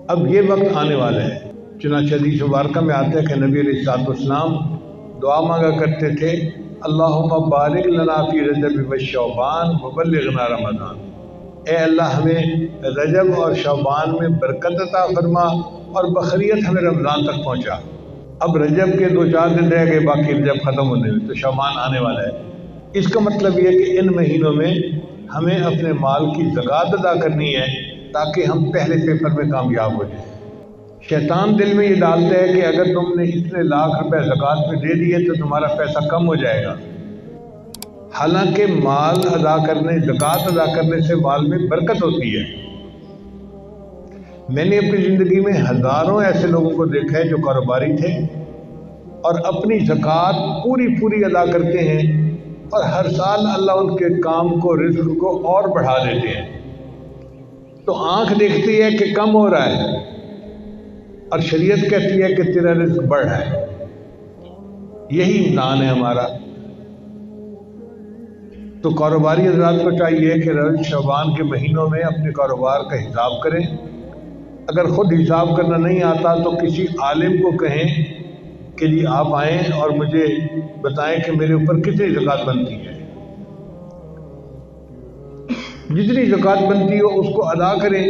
اب یہ وقت آنے والا ہے۔ چنانچہ حدیث مبارکہ میں آتا ہے کہ نبی علیہ الصلوۃ والسلام دعا مانگا کرتے تھے، اللہم بارک لنا فی رجب و شعبان وبلغنا رمضان۔ اے اللہ ہمیں رجب اور شعبان میں برکت عطا فرما اور بخیریت ہمیں رمضان تک پہنچا۔ اب رجب کے 2-4 دن رہ گئے، باقی رجب ختم ہونے میں، تو شعبان آنے والا ہے۔ اس کا مطلب یہ کہ ان مہینوں میں ہمیں اپنے مال کی زکوٰۃ ادا کرنی ہے تاکہ ہم پہلے پیپر میں کامیاب ہو جائیں۔ شیطان دل میں یہ ڈالتا ہے کہ اگر تم نے اتنے لاکھ روپے زکوٰۃ میں دے دیے تو تمہارا پیسہ کم ہو جائے گا۔ حالانکہ مال ادا کرنے، زکوٰۃ ادا کرنے سے مال میں برکت ہوتی ہے۔ میں نے اپنی زندگی میں ہزاروں ایسے لوگوں کو دیکھا ہے جو کاروباری تھے اور اپنی زکوٰۃ پوری ادا کرتے ہیں، اور ہر سال اللہ ان کے کام کو، رزق کو اور بڑھا دیتے ہیں۔ تو آنکھ دیکھتی ہے کہ کم ہو رہا ہے، اور شریعت کہتی ہے کہ تیرا رزق بڑھ رہا ہے۔ یہی امتحان ہے ہمارا۔ تو کاروباری حضرات کو چاہیے کہ رجب شعبان کے مہینوں میں اپنے کاروبار کا حساب کریں۔ اگر خود حساب کرنا نہیں آتا تو کسی عالم کو کہیں کہ جی آپ آئیں اور مجھے بتائیں کہ میرے اوپر کتنی زکوٰۃ بنتی ہے۔ جتنی زکوٰۃ بنتی ہو اس کو ادا کریں۔